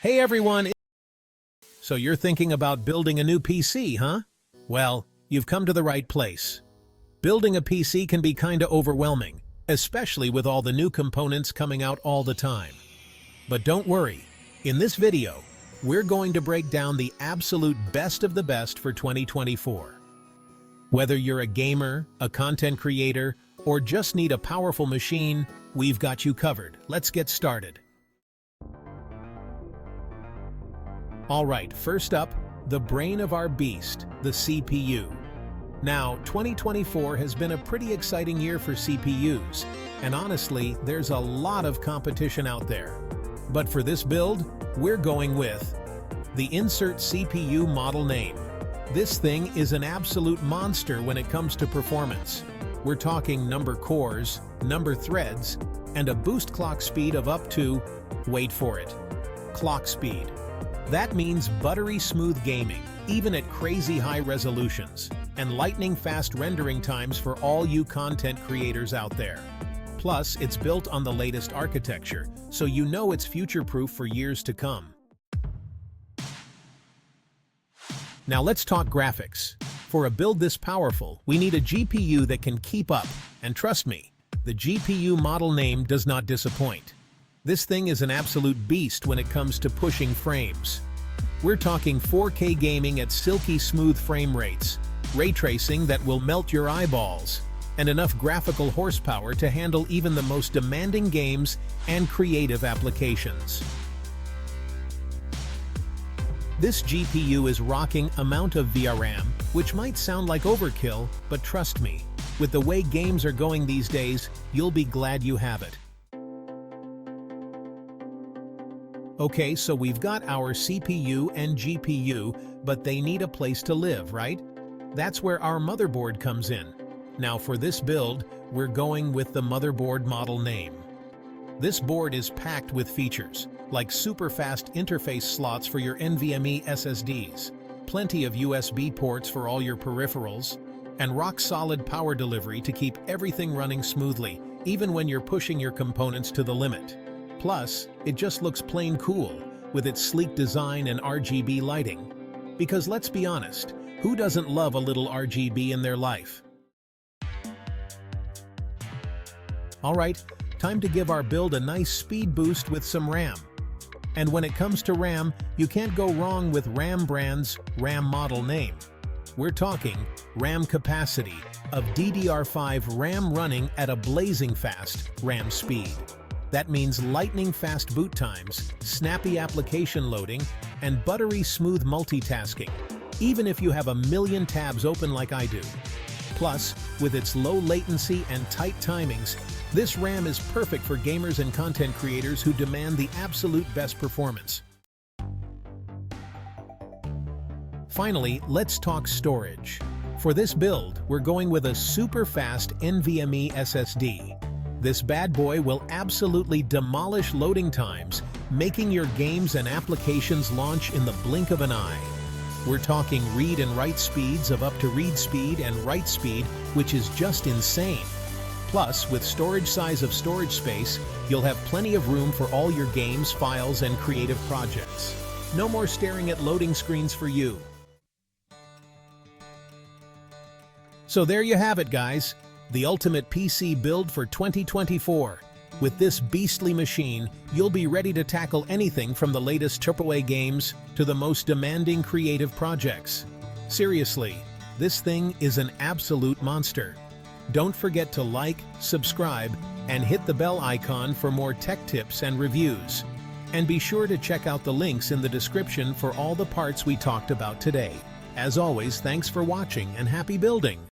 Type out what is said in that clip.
Hey everyone! So you're thinking about building a new PC, huh? Well, you've come to the right place. Building a PC can be kinda overwhelming, especially with all the new components coming out all the time. But don't worry, in this video, we're going to break down the absolute best of the best for 2024. Whether you're a gamer, a content creator, or just need a powerful machine, we've got you covered. Let's get started. Alright, first up, the brain of our beast, the CPU. Now, 2024 has been a pretty exciting year for CPUs, and honestly, there's a lot of competition out there. But for this build, we're going with the Insert CPU model name. This thing is an absolute monster when it comes to performance. We're talking number cores, number threads, and a boost clock speed of up to, wait for it, clock speed. That means buttery smooth gaming, even at crazy high resolutions, and lightning-fast rendering times for all you content creators out there. Plus, it's built on the latest architecture, so you know it's future-proof for years to come. Now let's talk graphics. For a build this powerful, we need a GPU that can keep up, and trust me, the GPU model name does not disappoint. This thing is an absolute beast when it comes to pushing frames. We're talking 4K gaming at silky smooth frame rates, ray tracing that will melt your eyeballs, and enough graphical horsepower to handle even the most demanding games and creative applications. This GPU is rocking amount of VRAM, which might sound like overkill, but trust me, with the way games are going these days, you'll be glad you have it. Okay, so we've got our CPU and GPU, but they need a place to live, right? That's where our motherboard comes in. Now for this build, we're going with the motherboard model name. This board is packed with features, like super fast interface slots for your NVMe SSDs, plenty of USB ports for all your peripherals, and rock-solid power delivery to keep everything running smoothly, even when you're pushing your components to the limit. Plus, it just looks plain cool, with its sleek design and RGB lighting. Because let's be honest, who doesn't love a little RGB in their life? Alright, time to give our build a nice speed boost with some RAM. And when it comes to RAM, you can't go wrong with RAM brand's RAM model name. We're talking RAM capacity of DDR5 RAM running at a blazing fast RAM speed. That means lightning-fast boot times, snappy application loading, and buttery smooth multitasking, even if you have a million tabs open like I do. Plus, with its low latency and tight timings, this RAM is perfect for gamers and content creators who demand the absolute best performance. Finally, let's talk storage. For this build, we're going with a super fast NVMe SSD. This bad boy will absolutely demolish loading times, making your games and applications launch in the blink of an eye. We're talking read and write speeds of up to read speed and write speed, which is just insane. Plus, with storage size of storage space, you'll have plenty of room for all your games, files, and creative projects. No more staring at loading screens for you. So there you have it, guys. The ultimate PC build for 2024. With this beastly machine, you'll be ready to tackle anything from the latest AAA games to the most demanding creative projects. Seriously, this thing is an absolute monster. Don't forget to like, subscribe, and hit the bell icon for more tech tips and reviews. And be sure to check out the links in the description for all the parts we talked about today. As always, thanks for watching and happy building!